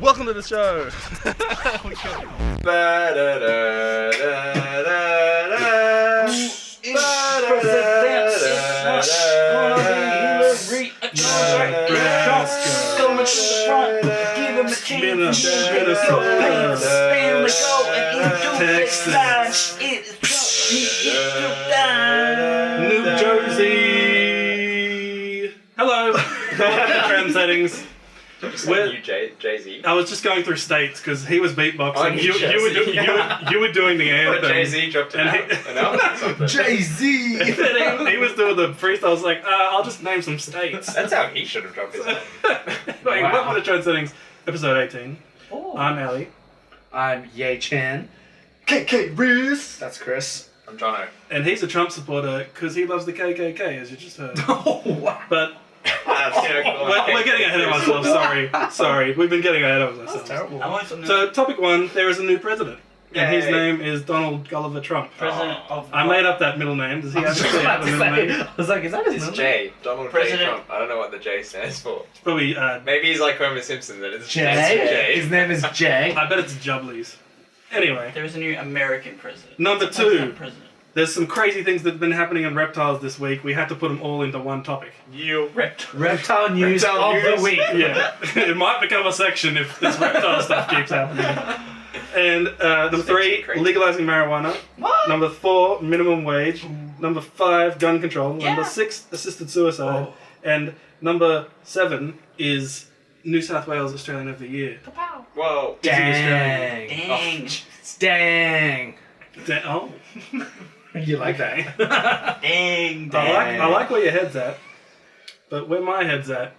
Welcome to the show. New Jersey. Hello. Welcome to Trend Settings. You Jay-Z. I was just going through states because he was beatboxing. Oh, you were doing the anthem. Jay-Z dropped an album. Jay-Z! he was doing the freestyle. I was like, I'll just name some states. That's how he should have dropped his album. Wait, welcome to Trend Settings, episode 18. Oh. I'm Ali. I'm Ye Chan. KK Reese. That's Chris. I'm Jono. And he's a Trump supporter because he loves the KKK, as you just heard. Oh, wow. But we're getting ahead of ourselves. Sorry. We've been getting ahead of ourselves. That's terrible. So, topic one, there is a new president. And his Yay. name is Donald Gulliver Trump. President of I made up that middle name. Does he actually have a middle name? I was like, is that his It's middle J. Donald J. President- Trump. I don't know what the J stands for. It's probably, Maybe he's like Homer Simpson, that it's Jay? His name is Jay. I bet it's Jubblies. Anyway, There is a new American president. Number It's a two. president. President. there's some crazy things that have been happening in reptiles this week. We had to put them all into one topic. Reptile news of the week. Yeah, it might become a section if this reptile stuff keeps happening. And number 3, crazy. legalizing marijuana. What? Number 4, minimum wage. Number 5, gun control. Yeah. Number 6, assisted suicide. Oh. And number 7 is New South Wales Australian of the Year. Whoa. Dang. Dang. Dang. Oh, You like that? Dang. I like where your head's at, but where my head's at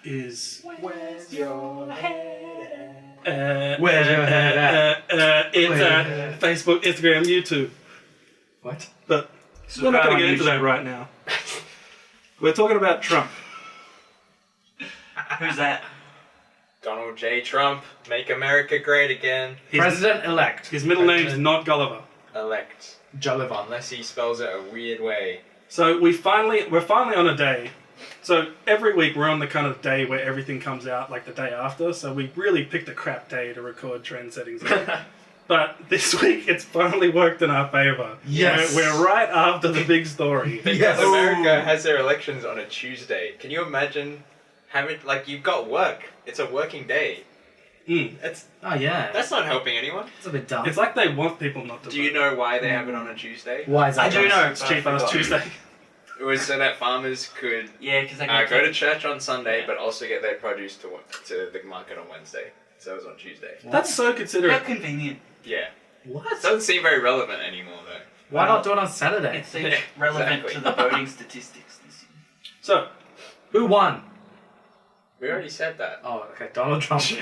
is Where's your head? Where's your head at? It's Where's your at head? Facebook, Instagram, YouTube. What? But we're not going to get into that right now. We're talking about Trump. Who's that? Donald J. Trump. Make America great again. President-elect. His middle name's not Gulliver. Elect. Jolliver. Unless he spells it a weird way. So we're finally on a day. So every week we're on the kind of day where everything comes out like the day after. So we really picked a crap day to record Trend Settings on. But this week it's finally worked in our favor. Yes. We're right after the big story. Because Yes. America has their elections on a Tuesday. Can you imagine having, like, you've got work. It's a working day. That's Oh, yeah. That's not helping anyone. That's a bit dumb. It's like they want people not to Do you vote. know why they have it on a Tuesday? Why is that? I do know. It's cheap ass Tuesday. It was so that farmers could Yeah, because I go to church on Sunday, but also get their produce to the market on Wednesday. So it was on Tuesday. That's so How considerate. convenient. Yeah. What? It doesn't seem very relevant anymore, though. Why not do it on Saturday? It seems Yeah, relevant exactly. to the voting statistics this year. So, Who won? We already said that. Oh, okay. Donald Trump. So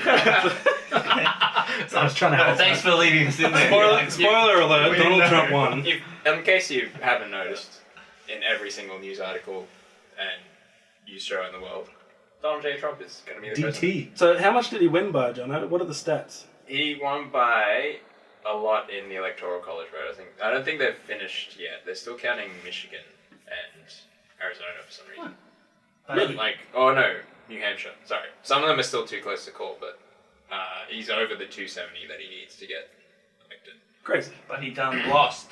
I was trying to help. Thanks for leading us in there. spoiler alert, we Donald know. Trump won. In case you haven't noticed, in every single news article and news show in the world, Donald J. Trump is going to be the president. DT. So how much did he win by, John? What are the stats? He won by a lot in the Electoral College vote, I think. I don't think they've finished yet. They're still counting Michigan and Arizona for some reason. Really? New Hampshire. Sorry. Some of them are still too close to call, but he's over the 270 that he needs to get elected. Crazy. But he done lost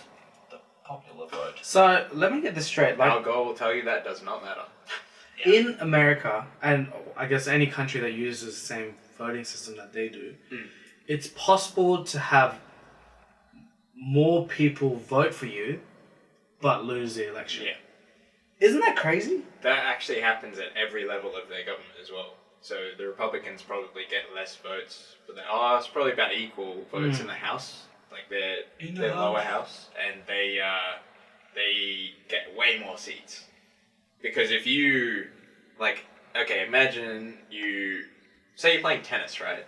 the popular vote. So let me get this straight. Al Like Gore will tell you that does not matter. in America, and I guess any country that uses the same voting system that they do, it's possible to have more people vote for you, but lose the election. Yeah. Isn't that crazy? That actually happens at every level of their government as well. So the Republicans probably get less votes, but it's probably about equal votes in the House, like their lower house, and they get way more seats. Because if you imagine say you're playing tennis, right?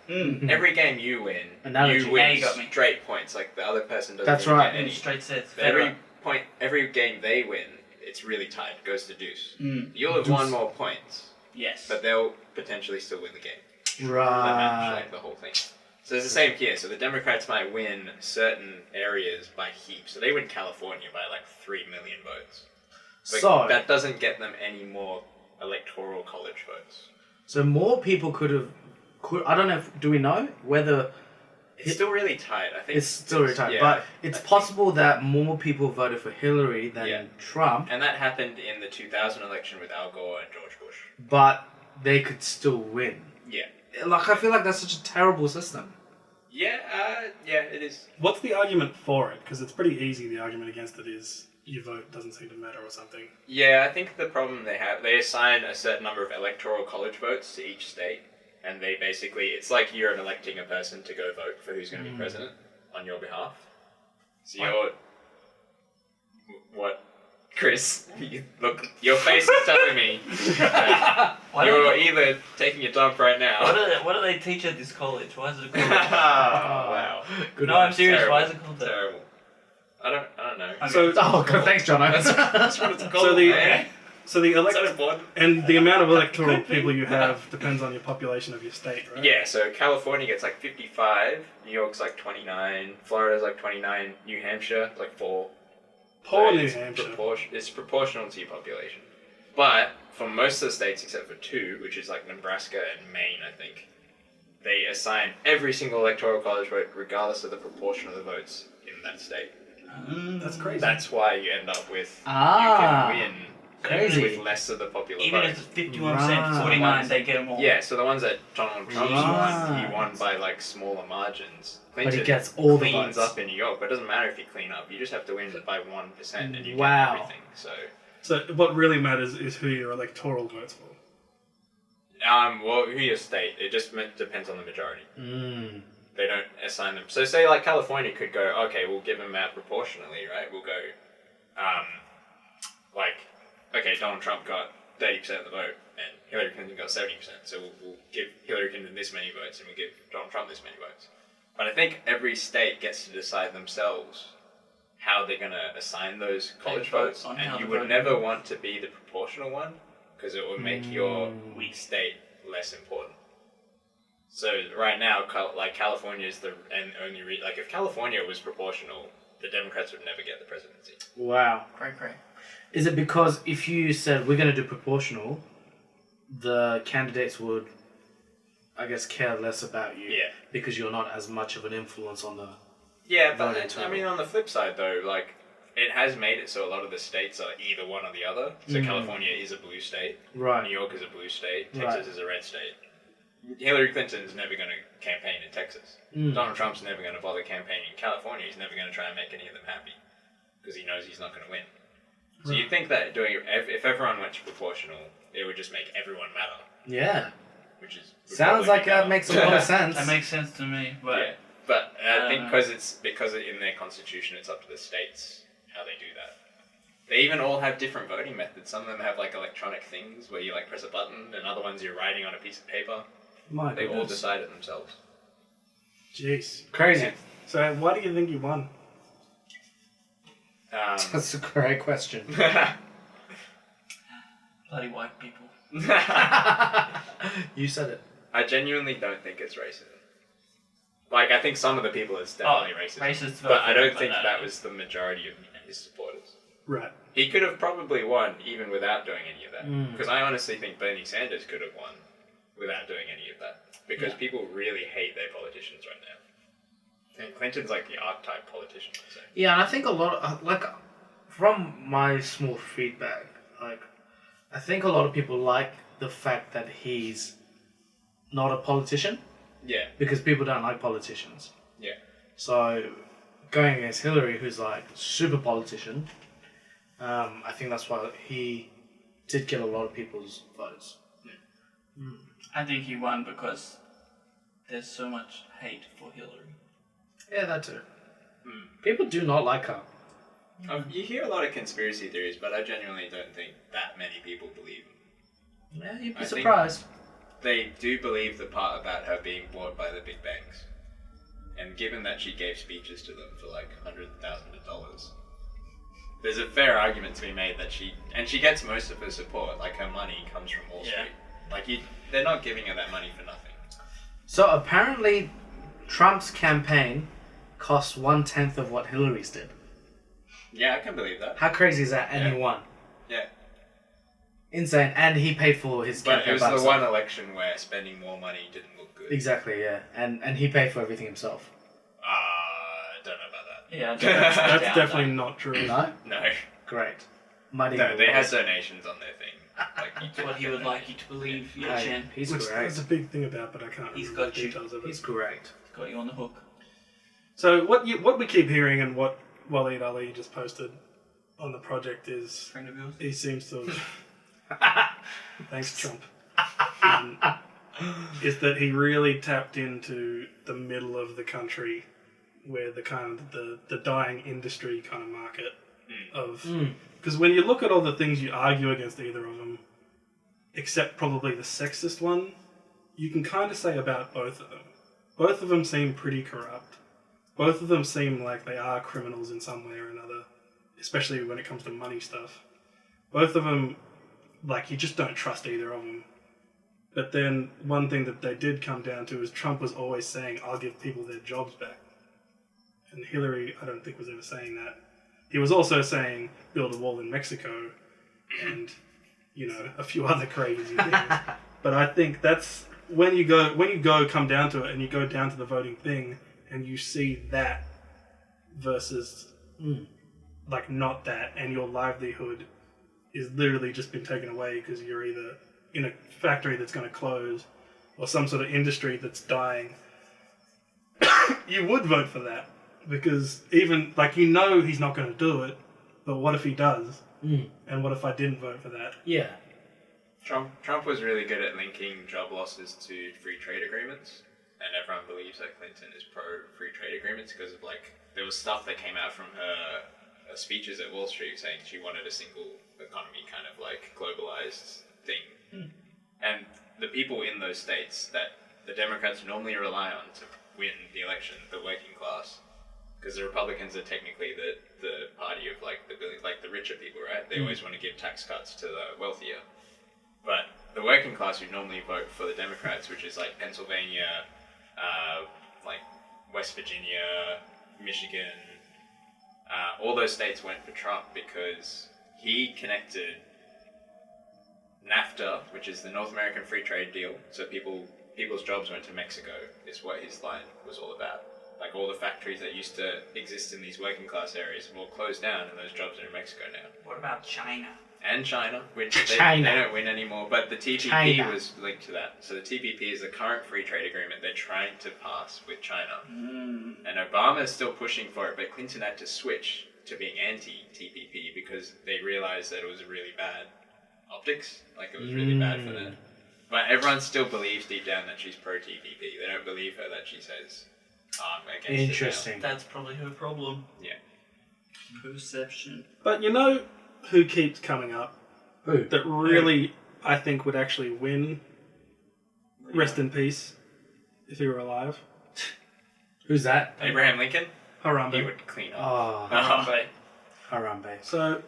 Every game you win, Analogy. you win you got me. straight points. Like the other person doesn't. That's even right. Get any. Straight sets. Every game they win, it's really tight. It goes to deuce. Mm. You'll have won more points, Yes. but they'll potentially still win the game. The match, Right. like the whole thing. So it's the same here. So the Democrats might win certain areas by heaps. So they win California by like 3 million votes. But So that doesn't get them any more electoral college votes. more people could I don't know. Do we know whether It's still really tight. I think it's still retired? yeah, But it's possible that more people voted for Hillary than Yeah. Trump, and that happened in the 2000 election with Al Gore and George Bush. but they could still win. Yeah. Like, I feel like that's such a terrible system. Yeah, it is. What's the argument for it? Because it's pretty easy. The argument against it is your vote doesn't seem to matter or something. Yeah, I think the problem they assign a certain number of electoral college votes to each state, and they basically, it's like you're electing a person to go vote for who's going to be president on your behalf. So what, Chris? Your face is telling me that you're either taking a dump right now. What do they teach at this college? Why is it a college? Wow. Good No, one. I'm serious. Terrible. Why is it called that? Terrible. I don't know. Okay. So- Oh, good. Thanks, John. That's what it's called. So the man. so the It's so elect important. and the amount of electoral people you have depends on your population of your state, right? Yeah, so California gets like 55, New York's like 29, Florida's like 29, New Hampshire like 4. Poor So New it's Hampshire. It's proportional to your population. But for most of the states except for 2, which is like Nebraska and Maine, I think, they assign every single electoral college vote regardless of the proportion of the votes in that state. That's crazy. That's why you end up with you Ah, can win crazy. with less of the popular Even vote. if it's 51%, 49, they get them all. Yeah, so the ones that Donald Trump Right. won, he won by like smaller margins. But he Clinton gets all the cleans votes. up in New York, but it doesn't matter if you clean up. You just have to win by 1% and you Wow. get everything. So what really matters is who your electoral votes for. Well, who your state? It just depends on the majority. Mm. They don't assign them. So say like California could go, okay, we'll give them out proportionally, right? We'll go, okay, Donald Trump got 30% of the vote and Hillary Clinton got 70%. So we'll give Hillary Clinton this many votes and we'll give Donald Trump this many votes. But I think every state gets to decide themselves how they're going to assign those college vote votes. on how And you to would vote. never want to be the proportional one because it would make your weak state less important. So right now, like California is the only like if California was proportional, the Democrats would never get the presidency. Wow. Cray. Is it because if you said we're going to do proportional, the candidates would, I guess, care less about you? Yeah. Because you're not as much of an influence on the... Yeah, Voting but total. I mean, on the flip side though, like it has made it so a lot of the states are either one or the other. So California is a blue state, Right. New York is a blue state, Right. Texas is a red state. Hillary Clinton's never going to campaign in Texas. Donald Trump's never going to bother campaigning in California. He's never going to try and make any of them happy because he knows he's not going to win. So you think that if everyone went to proportional, it would just make everyone matter, Yeah. which is would Sounds probably like be that better. makes a lot of sense. That makes sense to me, but Yeah, but I think know. because in their constitution, it's up to the states how they do that. They even all have different voting methods. Some of them have like electronic things where you like press a button, and other ones you're writing on a piece of paper. My They all goodness. decide it themselves. Jeez. Crazy. So why do you think you won? That's a great question. bloody white people. You said it. I genuinely don't think it's racism. Like, I think some of the people it's definitely racism. Racist But I don't vote, think but that was the majority of his supporters. Right. He could have probably won even without doing any of that. Mm. Because I honestly think Bernie Sanders could have won without doing any of that. Because people really hate their politicians right now. And Clinton's like the archetype politician, I'd say. Yeah, and I think a lot of, from my small feedback, I think a lot of people like the fact that he's not a politician Yeah, because people don't like politicians. yeah. So going against Hillary, who's like super politician, I think that's why he did get a lot of people's votes. I think he won because there's so much hate for Hillary. Yeah, that too. People do not like her. You hear a lot of conspiracy theories, but I genuinely don't think that many people believe them. Yeah, you'd be I think- surprised. They do believe the part about her being bought by the big banks. And given that she gave speeches to them for like $100,000, there's a fair argument to be made that she gets most of her support, like her money comes from Wall Yeah. Street. Like they're not giving her that money for nothing. So apparently, Trump's campaign cost 1/10 of what Hillary's did. Yeah, I can believe that. How crazy is that? And he Yeah. won. Yeah. Insane. And he paid for his But campaign it was by the himself. one election where spending more money didn't look good. Exactly, yeah. And he paid for everything himself. I don't know about that. Yeah, That's definitely not true. No? No. Great. Muddy. No, they had donations on their thing. That's what he would like you to believe, yeah, Hey, Chen. he's Which great. there's a big thing about, but I can't He's remember got the you. details of it. He's great. Got you on the hook. So what we keep hearing and what Waleed Ali just posted on the project is Friend of yours? he seems to have thanks Trump is that he really tapped into the middle of the country where the kind of the dying industry kind of market of because when you look at all the things you argue against either of them except probably the sexist one you can kind of say about both of them seem pretty corrupt. Both of them seem like they are criminals in some way or another, especially when it comes to money stuff. Both of them, like, you just don't trust either of them. But then one thing that they did come down to is Trump was always saying, I'll give people their jobs back. And Hillary, I don't think was ever saying that. He was also saying, build a wall in Mexico and, you know, a few other crazy things. But I think that's, when you go come down to it and you go down to the voting thing, and you see that versus like not that, and your livelihood is literally just been taken away because you're either in a factory that's going to close or some sort of industry that's dying, you would vote for that because even like you know he's not going to do it, but what if he does? And what if I didn't vote for that? Yeah. Trump was really good at linking job losses to free trade agreements. And everyone believes that Clinton is pro-free trade agreements because of, like, there was stuff that came out from her speeches at Wall Street saying she wanted a single economy kind of, like, globalized thing. And the people in those states that the Democrats normally rely on to win the election, the working class, because the Republicans are technically the party of, like, the richer people, right? They always want to give tax cuts to the wealthier. But the working class who normally vote for the Democrats, which is, like, Pennsylvania, like West Virginia, Michigan, all those states went for Trump because he connected NAFTA, which is the North American Free Trade Deal, so people's jobs went to Mexico, is what his line was all about. Like all the factories that used to exist in these working class areas will close down and those jobs are in Mexico now. What about China? And China, which they don't win anymore, but the TPP was linked to that. So the TPP is the current free trade agreement they're trying to pass with China. And Obama is still pushing for it, but Clinton had to switch to being anti-TPP because they realized that it was really bad optics, like it was really bad for them. But everyone still believes deep down that she's pro-TPP. They don't believe her that she says, I'm against Interesting. it now. That's probably her problem. Yeah. Perception. But you know who keeps coming up Who? that really I think would actually win, rest in peace, if he were alive? Who's that? Abraham Lincoln? He Harambe. would clean up. Oh, Harambe. Harambe. So,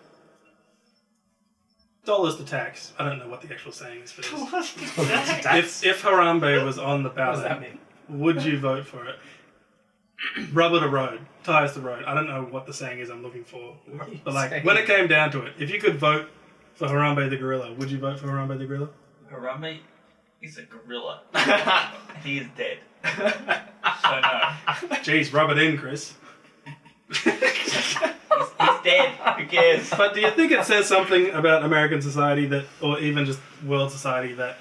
dollars to tax. I don't know what the actual saying is for this. If Harambe was on the What does that ballot, mean? would you vote for it? Rubber to road, tires to road. I don't know what the saying is I'm looking for. But like, when it came down to it, if you could vote for Harambe the gorilla, would you vote for Harambe the gorilla? Harambe is a gorilla. He is dead. So no. Jeez, rub it in, Chris. He's dead. Who cares? But do you think it says something about American society that, or even just world society that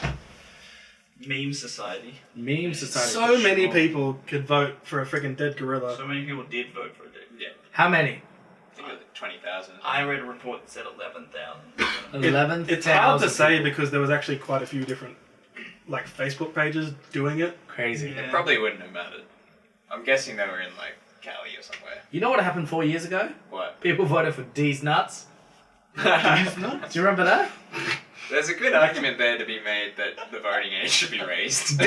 Meme society. Meme society. so for many sure. people could vote for a freaking dead gorilla? So many people did vote for it. Yeah. How many? I think it was 20,000. I read a report that said 11,000. 11,000. It's hard to say because there was actually quite a few different, like, Facebook pages doing it. Crazy. Yeah. It probably wouldn't have mattered. I'm guessing they were in, like, Cali or somewhere. You know what happened 4 years ago? What? People voted for D's nuts. Do you remember that? There's a good argument there to be made that the voting age should be raised.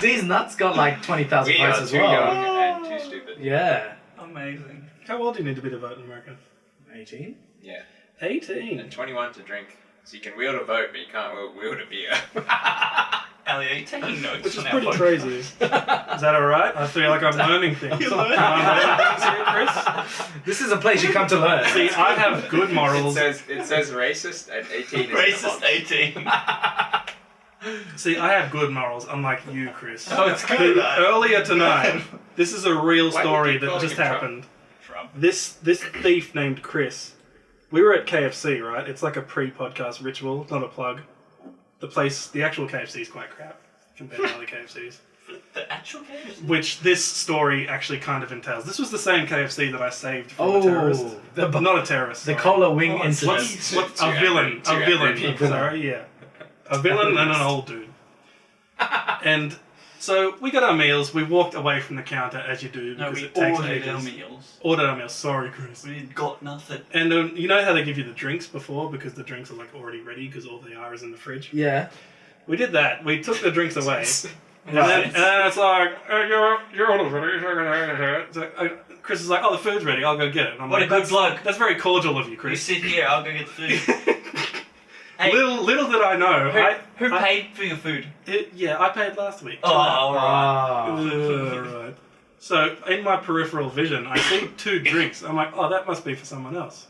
D's nuts got like 20,000 We are votes as too well. young and too stupid. Yeah. Amazing. How old do you need to be to vote in America? 18? Yeah. 18. And 21 to drink. So you can wield a vote, but you can't wield a beer. Ali, are you taking notes? which is on our pretty podcast? crazy. Is that all right? I feel like I'm learning things. You're learning. Am I learning things here, Chris? This is a place you come to learn. See, I have good It morals. says racist and 18 is in the Racist box. 18. See, I have good morals, unlike you, Chris. Oh, it's good. Who, earlier tonight, this is a real Why do you story keep that calling just him Trump? happened. Trump. This thief named Chris. We were at KFC, right? It's like a pre-podcast ritual, not a plug. The actual KFC is quite crap compared to other KFCs. The actual KFC? Which this story actually kind of entails. This was the same KFC that I saved from a terrorist. the Not a terrorist. the sorry. cola wing Oh, incident. What's Two a villain? angry- A two villain. angry people. Sorry, yeah. A villain and an old dude. And so we got our meals. We walked away from the counter as you do No, because we it takes ordered ages. our meals. Ordered our meals. Sorry, Chris. We got nothing. And you know how they give you the drinks before because the drinks are like already ready because all they are is in the fridge. Yeah. We did that. We took the drinks away. And Right. then it's like, your order's ready. So, Chris is like, oh, the food's ready. I'll go get it. And I'm What like, a good bloke. That's very cordial of you, You Chris. sit here, I'll go get the food. Hey, Little did I know. who I paid for your food? I paid last week. Oh, alright. Ah. Right. So in my peripheral vision, I see 2 drinks. I'm like, oh, that must be for someone else.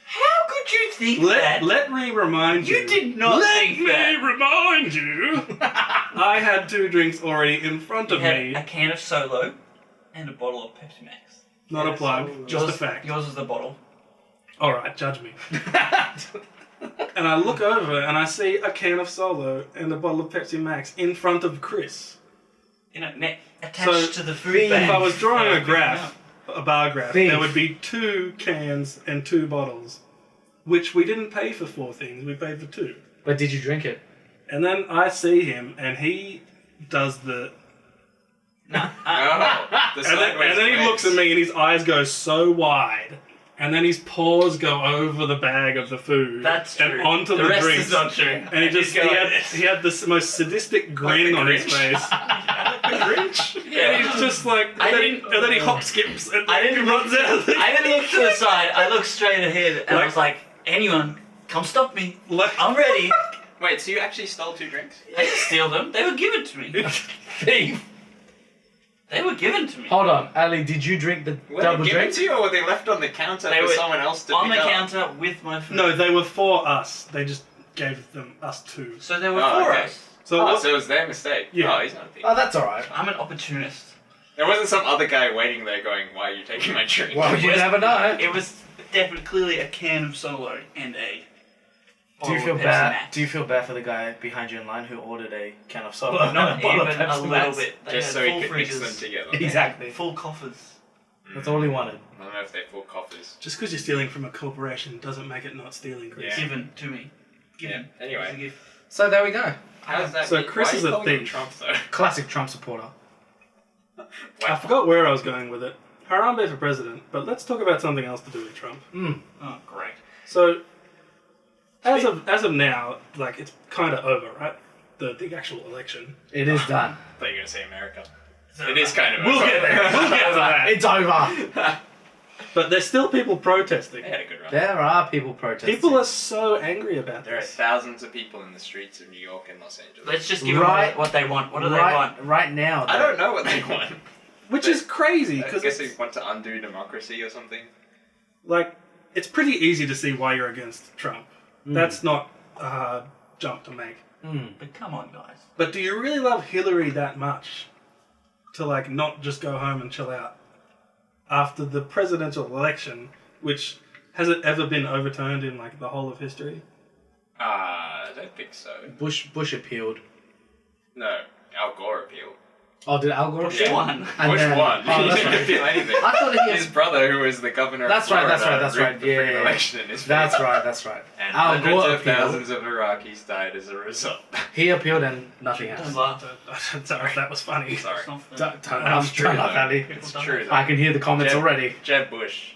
How could you think that? Let me remind you. You did not Let think me that. remind you. I had 2 drinks already in front You of had me. a can of Solo and a bottle of Pepsi Max. Not a plug, just a fact. Yours is the bottle. All right, judge me. And I look over and I see a can of Solo and a bottle of Pepsi Max in front of Chris. You know, attached to the food bag. If I was drawing Yeah, a graph, a bar graph, Thief. there would be 2 cans and 2 bottles, which we didn't pay for 4 things. We paid for 2. But did you drink it? And then I see him, and he does the. Oh, the And sideways then he legs. looks at me, and his eyes go so wide. And then his paws go over the bag of the food That's and true. onto the rest drinks. is not true. And he He's going like this. had this most sadistic grin the on his Grinch. face. The Grinch? Yeah. And he's just like, and then he hop skips and I didn't he runs look, out of the I didn't look to the side. I looked straight ahead, and I was like, "Anyone, come stop me! Like, I'm ready." Wait, so you actually stole 2 drinks? I didn't steal them. They were given to me. Thief. They were given to me. Hold on, Ali. Did you drink the Were double they given drink? to you, or were they left on the counter They for were someone else to On the pick up? counter with my food. no, they were for us. They just gave us 2. So they were Oh, for okay. us. So, Oh, what- so it was their mistake. Yeah. Oh, he's not a thief. Oh, that's alright. I'm an opportunist. There wasn't some other guy waiting there going, why are you taking my drink? Well, you never know. It was definitely clearly a can of Solo and a. Do you bottle feel of Pepsi bad? Max. Do you feel bad for the guy behind you in line who ordered a can of soda? and Not a bottle even of a Pepsi little Max? bit. They Just had so he full could mix them fridges, together. Exactly. full coffers. That's all he wanted. I don't know if they're full coffers. just because you're stealing from a corporation doesn't make it not stealing, Chris. Yeah. Given to me. Given. Yeah, anyway. As a gift. So there we go. How's that? So Chris why are is you a calling him thief. Trump, though? Classic Trump supporter. I forgot where I was going with it. Harambe for president, but let's talk about something else to do with Trump. Oh, great. So, as of now, like it's kind of over, right? The actual election. It is done. I thought you were going to say America. It is kind of. We'll get there. We'll get to that. It's over. But there's still people protesting. They had a good run. There are people protesting. People are so angry about There are this. thousands of people in the streets of New York and Los Angeles. Let's just give Right. them what they want. What do they right, want? right now. I don't know what they want. Which is crazy I because guess they want to undo democracy or something. like it's pretty easy to see why you're against Trump. That's not a hard jump to make. But come on, guys. But do you really love Hillary that much to like not just go home and chill out after the presidential election, which has it ever been overturned in like the whole of history? I don't think so. Bush appealed. No, Al Gore appealed. Oh, did Al Gore Bush appeal? won. And Bush then- won. Oh, He that's didn't right. appeal anything. I thought he His had... brother, who was the governor That's of right, Florida, that's right, that's rigged right. the Yeah, freaking yeah, election in his That's favor. right, that's right. And Al hundreds Gore of appealed. thousands of Iraqis died as a result. He appealed and nothing Don't else. laugh. Sorry if that was funny. Sorry. It's not fair. Don't That's true, laugh, though. Ali. It's People true, don't- though. I can hear the comments Jeb- already. Jeb Bush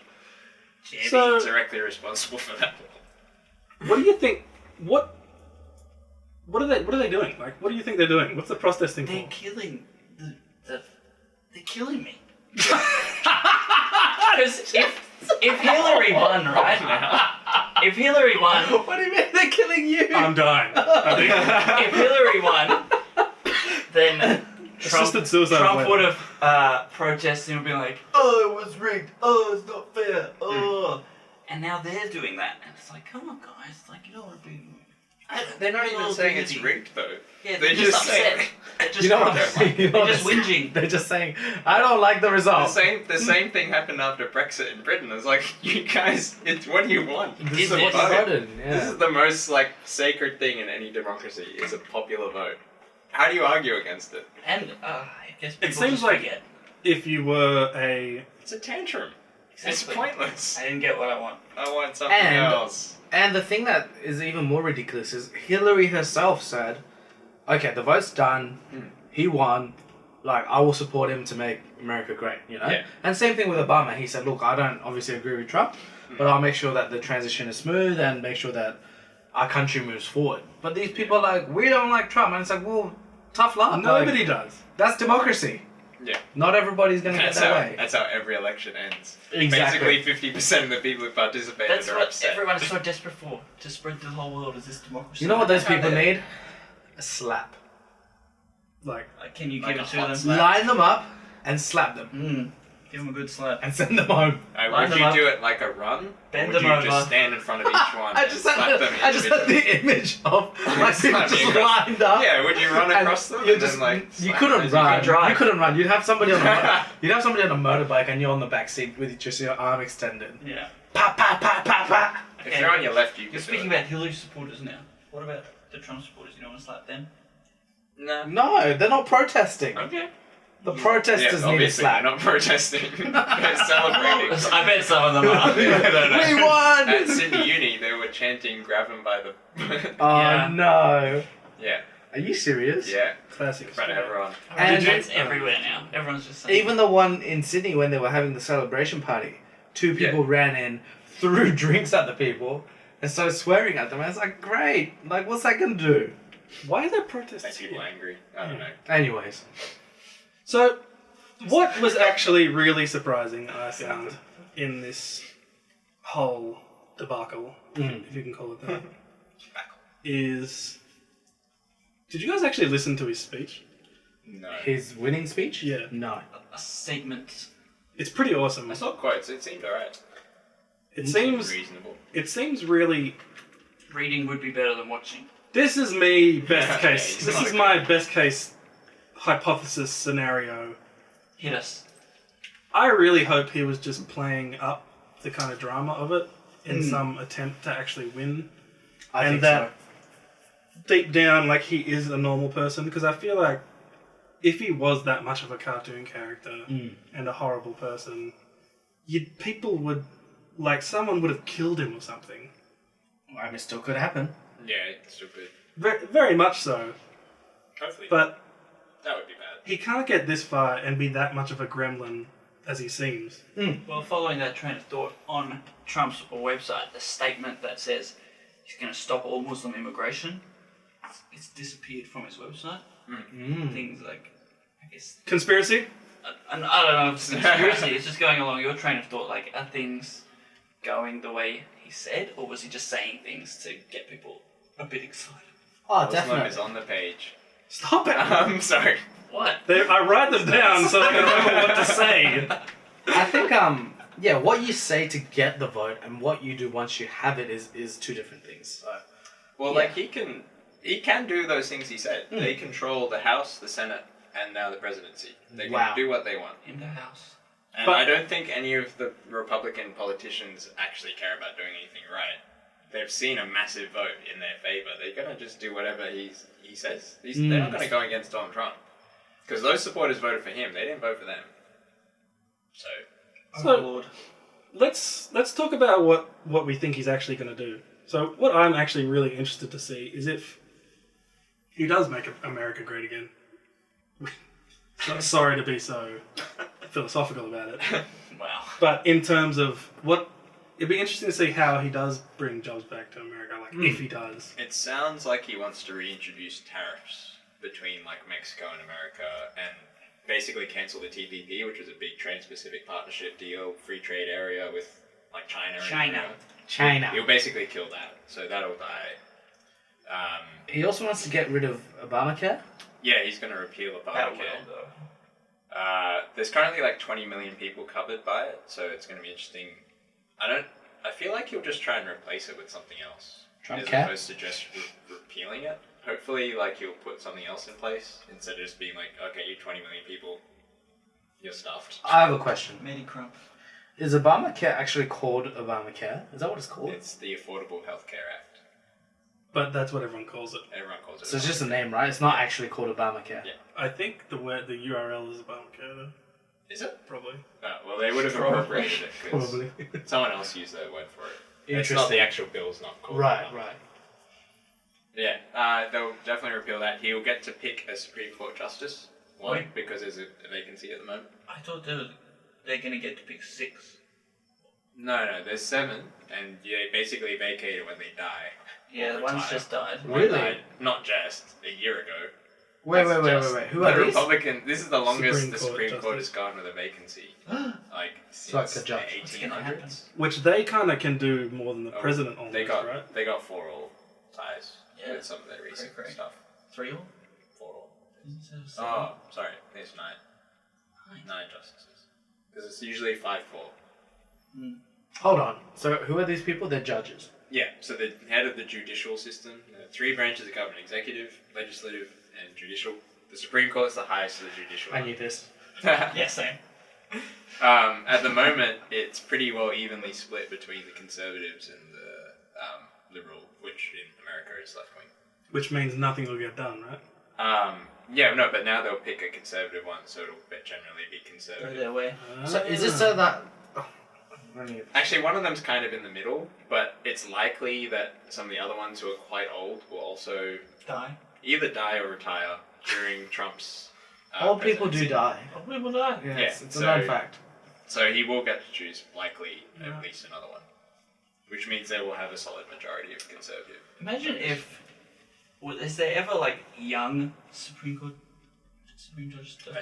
So, is directly responsible for that. what do you think? What are they doing? Like, what do you think they're doing? What's the protesting They're for? killing they're killing me. Because if Hillary won, right? If Hillary won, What do you mean they're killing you? I'm dying. I think. if Hillary won, then Assisted suicide Trump later. would have protested and been like, "Oh, it was rigged. Oh, it's not fair. Oh." And now they're doing that, and it's like, come on, guys, like you don't want to be. They're not even saying it's rigged though. Yeah, They're just just saying. upset. They're just You know what? upset. You know They're what just they're whinging. They're just saying, I don't like the result. The same thing happened after Brexit in Britain. It's like, you guys, it's what do you want? This Is is what it? you voted. This Yeah. is the most like sacred thing in any democracy. Is a popular vote. How do you argue against it? And I guess people seems just like- forget. If you were a... It's a tantrum. Exactly. It's pointless. I didn't get what I want. I want something And- else. And the thing that is even more ridiculous is Hillary herself said, okay, the vote's done, he won, like, I will support him to make America great, you know? Yeah. And same thing with Obama. He said, look, I don't obviously agree with Trump, but I'll make sure that the transition is smooth and make sure that our country moves forward. But these people are like, we don't like Trump. And it's like, well, tough luck. Nobody Like, does. that's democracy. Yeah. Not everybody's going to get that way. That's how every election ends. Exactly. Basically, 50% of the people who participated That's are what upset. everyone is so desperate for, to spread to the whole world, is this democracy. You know what those That's how people they- need? A slap. Like, Like, can you Like give a it to hot them? slap. Line them up and slap them. Give them a good slap. And send them home. Line Line would them you up. do it like a run? Bend or would them you over. just stand in front of each one I and just slap had them I just had individually? the image of like people Slapping just across- lined up. Yeah, would you run and across them? you're and just, then, like, you slap couldn't them as you run. go? drive. You couldn't run. You'd have somebody on a motorbike and you're on the back seat with just your arm extended. Yeah. Pa pa pa pa pa. If you're on your left, you can You're do speaking it. about Hillary supporters now. What about the Trump supporters? You don't want to slap them? No. No, they're not protesting. Okay. The protesters Yeah, need a obviously, slap. they're not protesting. They're celebrating. I bet some of them are. We won! At Sydney Uni, they were chanting, grab him by the... Oh Yeah. no. yeah, Are you serious? yeah. classic. In front of everyone. And That's everywhere now. Everyone's just saying. even the one in Sydney when they were having the celebration party, two people ran in, threw drinks at the people, and started swearing at them. I was like, great. Like, what's that gonna do? Why are there Make protests people here? angry. I don't know. Anyways. So, what was actually really surprising, I found, in this whole debacle, if you can call it that, is... Did you guys actually listen to his speech? No. His winning speech? Yeah. No. A segment. It's pretty awesome. I saw quotes, it seemed alright. It seems... Reasonable. It seems really... Reading would be better than watching. This is me best Okay, case. it's This not is good. my best case hypothesis scenario. Hit us. I really hope he was just playing up the kind of drama of it in some attempt to actually win. I And think that deep down, like, he is a normal person, because I feel like if he was that much of a cartoon character and a horrible person, people would, like, someone would have killed him or something. so. I mean, still could happen. Yeah, it's stupid. Very, very much so. Hopefully. But that would be bad. he can't get this far and be that much of a gremlin as he seems. Well, following that train of thought, on Trump's website, the statement that says he's going to stop all Muslim immigration, it's disappeared from his website. Things like, I guess, Conspiracy? and I don't know if it's a conspiracy, it's just going along your train of thought, like, are things going the way he said, or was he just saying things to get people a bit excited? Oh, Muslim is definitely. on the page. Stop it! I'm sorry. What? I write them down so I can remember what to say. I think, yeah, what you say to get the vote and what you do once you have it is two different things. So. Well, Yeah. like, he can do those things he said. They control the House, the Senate, and now the presidency. They can Wow. do what they want. In the house. And But- I don't think any of the Republican politicians actually care about doing anything right. They've seen a massive vote in their favor. They're going to just do whatever he says. They're not going to go against Donald Trump. Because those supporters voted for him. They didn't vote for them. So, So- Lord. Let's talk about what we think he's actually going to do. So what I'm actually really interested to see is if he does make America great again. Sorry to be so philosophical about it, Wow. but in terms of it'd be interesting to see how he does bring jobs back to America. Like if he does. it sounds like he wants to reintroduce tariffs between, like, Mexico and America and basically cancel the TPP, which was a big Trans-Pacific Partnership deal, free trade area with, like, China. and China. America. China. He'll basically kill that, so that'll die. He also wants to get rid of Obamacare. Yeah, he's going to repeal That will, Obamacare. though. There's currently like 20 million people covered by it, so it's going to be interesting. I feel like he'll just try and replace it with something else, as Trumpcare? opposed to just repealing it. Hopefully, like he'll put something else in place instead of just being like, okay, you 20 million people, you're stuffed. I have a question. Medicrump. Is Obamacare actually called Obamacare? Is that what it's called? It's the Affordable Health Care Act. But that's what everyone calls it. Everyone calls it. So it's just a name, right? It's not actually called Obamacare. Yeah. I think the URL is Obamacare, though. Is it? Probably. Well, they would have appropriated it because Probably. someone else used their word for it. It's Interesting. not the actual bill's not called. Right, Obamacare. right. Yeah, they'll definitely repeal that. He'll get to pick a Supreme Court justice. One, Wait. because there's a vacancy at the moment. I thought they're going to get to pick 6. No, there's 7, and they basically vacate it when they die. Yeah, Or one's retire. just died. One Really? died, not just a year ago. Wait. Who the are these? Republican. This is the longest the Supreme Supreme Court Court justice. has gone with a vacancy. Like So like since a judge. the What's gonna happen? 1800s. Which they kind of can do more than the president almost, They got right? they got 4 all ties Yeah. with some of their recent Great. stuff. 3 all? 4 all. Oh. Oh, sorry. There's 9. 9 justices. Because it's usually 5-4. Hold on. So who are these people? They're judges. Yeah, so the head of the judicial system, 3 branches of government: executive, legislative, and judicial. The Supreme Court is the highest of the judicial. I knew this. Yeah, same. At the moment, it's pretty well evenly split between the conservatives and the liberal, which in America is left wing. Which means nothing will get done, right? But now they'll pick a conservative one, so it'll generally be Go conservative. their way. So is it so that? Oh, let me- Actually, one of them's kind of in the middle, but it's likely that some of the other ones who are quite old will also Die. either die or retire during Trump's. Old people do presidency. die. Oh, people die. Yeah, Yeah, it's a so- known fact. So he will get to choose likely Yeah. at least another one, which means they will have a solid majority of conservative. Imagine if. Is there ever like young Supreme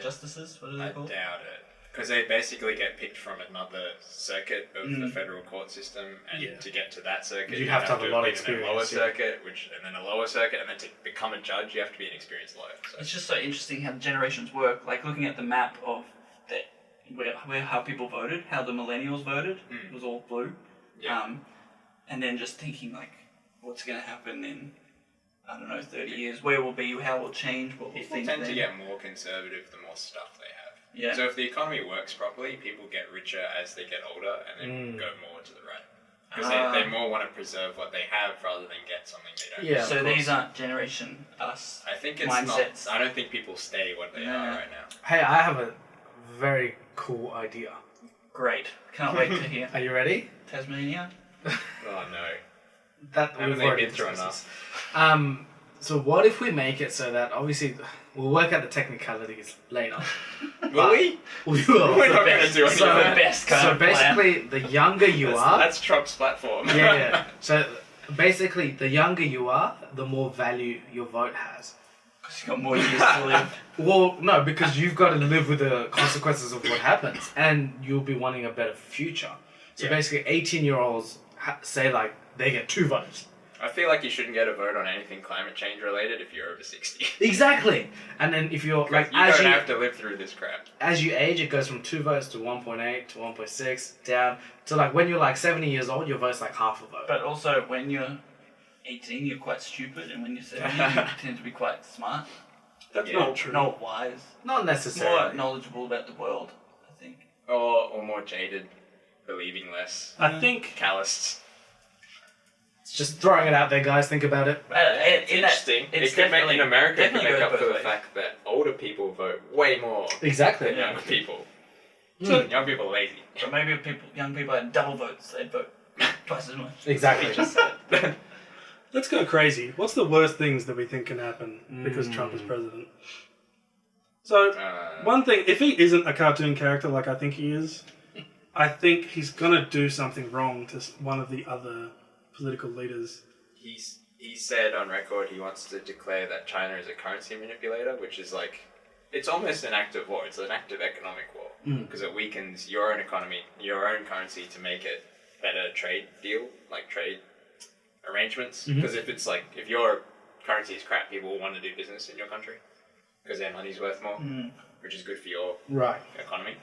Justices? What are they I called? doubt it. Because they basically get picked from another circuit of the Mm. federal court system, and Yeah. to get to that circuit, You have to have a lot of been in a lower experience, yeah. circuit, and then a lower circuit, and then to become a judge, you have to be an experienced lawyer. So. It's just so interesting how the generations work. Like looking at the map of how people voted, how the millennials voted. Mm. It was all blue. Yeah. And then just thinking like, what's going to happen in, I don't know, 30 years? Where we'll be? How will change? What will People think tend then? to get more conservative the more stuff they have. Yeah. So if the economy works properly, people get richer as they get older, and then go more to the right. Because they more want to preserve what they have rather than get something they don't. Yeah. So of these course. aren't generation us. I think it's Mindsets. not. I don't think people stay what they are right now. Hey, I have a very cool idea. Great. Can't wait to hear. Are you ready? Tasmania? Oh no. That Haven't we've they already been through discussed this. So what if we make it so that obviously we'll work out the technicalities later. Will we? We will. We're not going to do any So- of The that. best kind So of plan. basically, the younger you are, That's Trump's platform. yeah. So basically, the younger you are, the more value your vote has. Because you got more years to live. Well, no, because you've got to live with the consequences of what happens, and you'll be wanting a better future. So Yeah. basically, 18-year-olds say like they get 2 votes. I feel like you shouldn't get a vote on anything climate change related if you're over 60. Exactly. And then if you're like you as don't you have to live through this crap. as you age, it goes from 2 votes to 1.8 to 1.6 down to like when you're like 70 years old, your vote's like half a vote. But also, when you're 18, you're quite stupid, and when you're 17, you tend to be quite smart. That's Yeah. not true. Not wise. Not More necessarily. knowledgeable about the world, I think. Or more jaded, believing less, I think calloused. Just throwing it out there, guys. Think about it. It's interesting. It's It could make, definitely in America, it could definitely make goes up for both the ways. fact that older people vote way more Exactly. than younger people. So- Young people are lazy. But maybe if young people had double votes, they'd vote twice as much. Exactly. Just said. let's go crazy. What's the worst things that we think can happen because Trump is president? So, one thing, if he isn't a cartoon character like I think he is, I think he's gonna do something wrong to one of the other political leaders. He said on record he wants to declare that China is a currency manipulator, which is like, it's almost an act of war. It's an act of economic war because it weakens your own economy, your own currency to make it better trade deal, like trade arrangements. Because if it's like, if you're currency is crap, people will want to do business in your country because their money's worth more, which is good for your economy.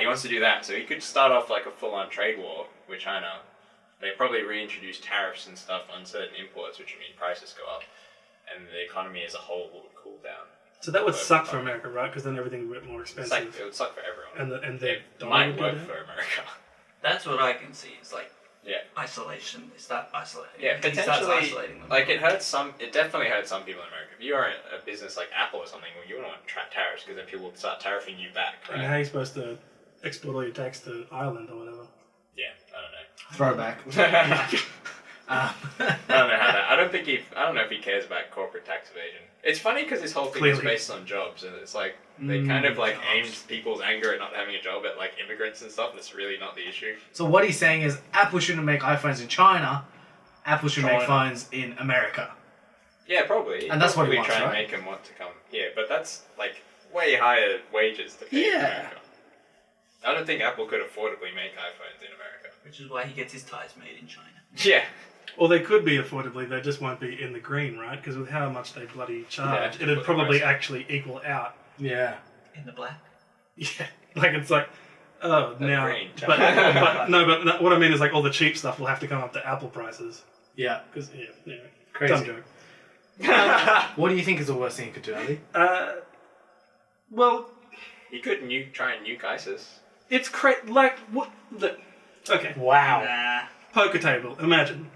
He wants to do that, so he could start off like a full-on trade war with China. They probably reintroduce tariffs and stuff on certain imports, which would mean prices go up, and the economy as a whole would cool down. So that would suck for America, right? Because then everything would be more expensive. It would suck for everyone. And it might work for America. That's what I can see. It's like Yeah. isolation. They start isolating. Yeah, He starts potentially, isolating them. like it definitely hurts some people in America. If you are a business like Apple or something, well, you don't want to tariffs because then people will start tariffing you back, And right? how are you supposed to export all your tax to Ireland or whatever? Yeah, I don't know. Throwback. I don't know how that. I don't know if he cares about corporate tax evasion. It's funny because this whole thing is Clearly. based on jobs, and it's like they kind of like aimed people's anger at not having a job at like immigrants and stuff. And it's really not the issue. So what he's saying is Apple shouldn't make iPhones in China. Apple should make China. phones in America. Yeah, probably. And that's what he Probably wants, try and right? make them want to come here, but that's like way higher wages to pay in Yeah. America. I don't think Apple could affordably make iPhones in America. Which is why he gets his ties made in China. Yeah. Or they could be affordably, they just won't be in the green, right? Because with how much they bloody charge, Yeah, it'd put the probably price up. actually equal out. Yeah. In the black. Yeah, like it's like, oh, The now, green. but what I mean is like all the cheap stuff will have to come up to Apple prices. Yeah. Because Crazy. dumb joke. What do you think is the worst thing you could do, Ali? Well, You could try and nuke ISIS. it's like what the. Okay, Wow. Nah. poker table. Imagine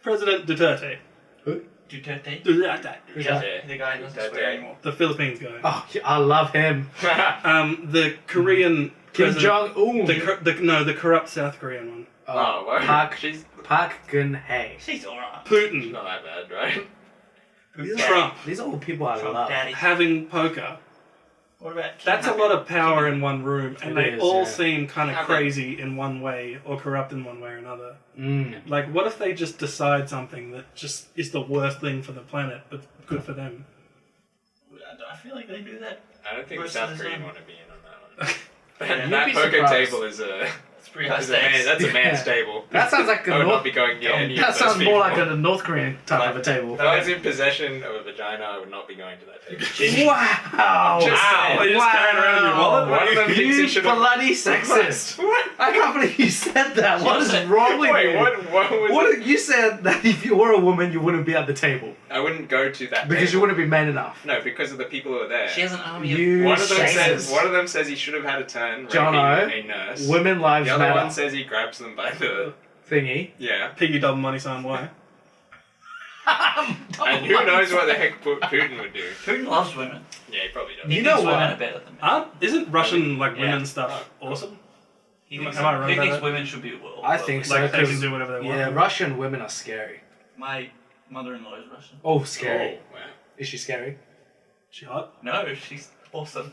President Duterte. Who? Duterte. Duterte. Who's Yeah, that? the guy who doesn't Duterte. swear anymore. The Philippines guy. Oh, yeah, I love him. The Korean Kim president. Jong Un. The corrupt South Korean one. Oh, well, Park she's Geun-hye. She's alright. Putin. not that bad, right? Trump. These are all people I Trump love. daddy. Having poker. What about Kim That's a Happy? lot of power in one room, and It they is, all yeah. seem kind of Have crazy in one way or corrupt in one way or another. Mm. Like, what if they just decide something that just is the worst thing for the planet, but good for them? I feel like they do that. I don't think the Most South of the Korean time. want to be in on that one. Yeah, that you'd be poker surprised. table is a It's pretty high is a man. stakes. That's a man's Yeah. table. That sounds like a I would North. not be going near any of That those sounds people. more like a North Korean type of a table. If I was in possession of a vagina, I would not be going to that table. Wow! Just wow! saying. Are you just carrying around in your wallet? One of them thinks You he should have. bloody sexist! I can't believe you said that. What is wrong with Wait, you? what was it? You said that if you were a woman, you wouldn't be at the table I wouldn't go to that because you table. wouldn't be man enough. No, because of the people who are there. She has an army of... You One of them sexist. says he should have had a turn Jono, raping a nurse. Women lives The other matter. one says he grabs them by the Thingy. yeah. Piggy double money sign Y. And who knows what the heck Putin would do? Putin loves women. Yeah, he probably does. He You know thinks women what? are better than men. Isn't Russian like Yeah. women stuff awesome? He thinks, Am I wrong he about thinks that? women should be well. I think so. Like they can 'cause- do whatever they want. Yeah, Russian women are scary. My mother-in-law is Russian. Oh, scary. Oh, wow. Is she scary? She hot? No, she's awesome.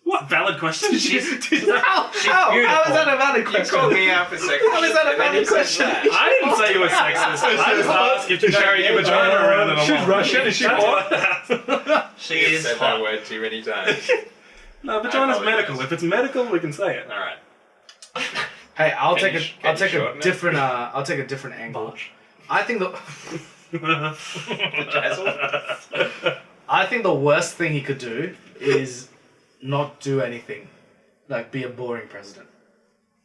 What valid question? She's How beautiful. is that a valid You question? called me out for sex. How is that a and then valid you said question? that. I didn't say you were sexist. I just asked if you carry your vagina around in a She's wallet. Russian, is she That's hot? what I asked. She You've is said hot. that word too many times. No, vagina's apologize. medical. If it's medical, we can say it. All right. Hey, I'll Can take you- a I'll can take you a shorten it? different I'll take a different angle. I think the I think the worst thing he could do is not do anything. Like be a boring president.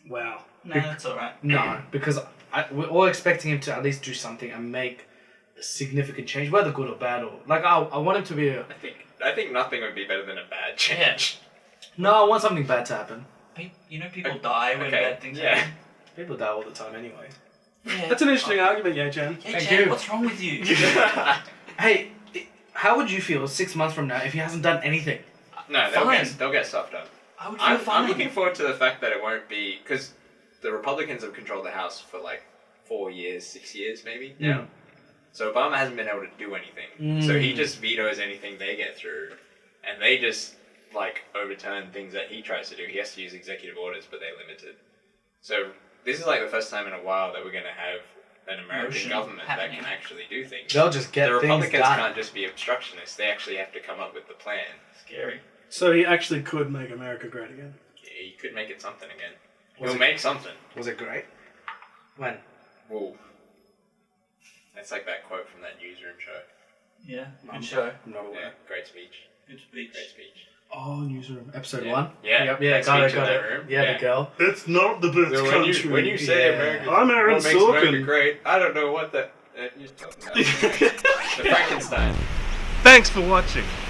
Wow. No, that's alright. No, because we're all expecting him to at least do something and make a significant change, whether good or bad, or like I want him to be a I think nothing would be better than a bad change. no. I want something bad to happen. You know people die when bad things Yeah. happen? People die all the time anyway. Yeah. That's an interesting argument, yeah, Jen. Hey, Thank Jen, you. what's wrong with you? Hey, how would you feel 6 months from now if he hasn't done anything? No, Fine. they'll get stuff done. I would feel I'm fine. looking forward to the fact that it won't be because the Republicans have controlled the House for like 4 years, 6 years maybe now. So Obama hasn't been able to do anything. So he just vetoes anything they get through, and they just like overturn things that he tries to do. He has to use executive orders, but they're limited. So this is like the first time in a while that we're going to have an American Motion government that happening. can actually do things. They'll just get The things Republicans done. can't just be obstructionists. They actually have to come up with the plan. Scary. So he actually could make America great again. Yeah, he could make it something again. Was He'll it- make something. Was it great? When? Well, It's like that quote from that newsroom show. Yeah, good show. I'm not aware. Yeah, great speech. Good speech. Great speech. Oh, newsroom episode Yeah. 1. Yeah. Yep, yeah, That got it, speech in got that it. room. Yeah, Yeah. the girl. It's not the best So country. when you say Yeah. America, I'm Aaron what makes America Sorkin. great, I don't know what that. You're talking about. The Frankenstein. Thanks for watching.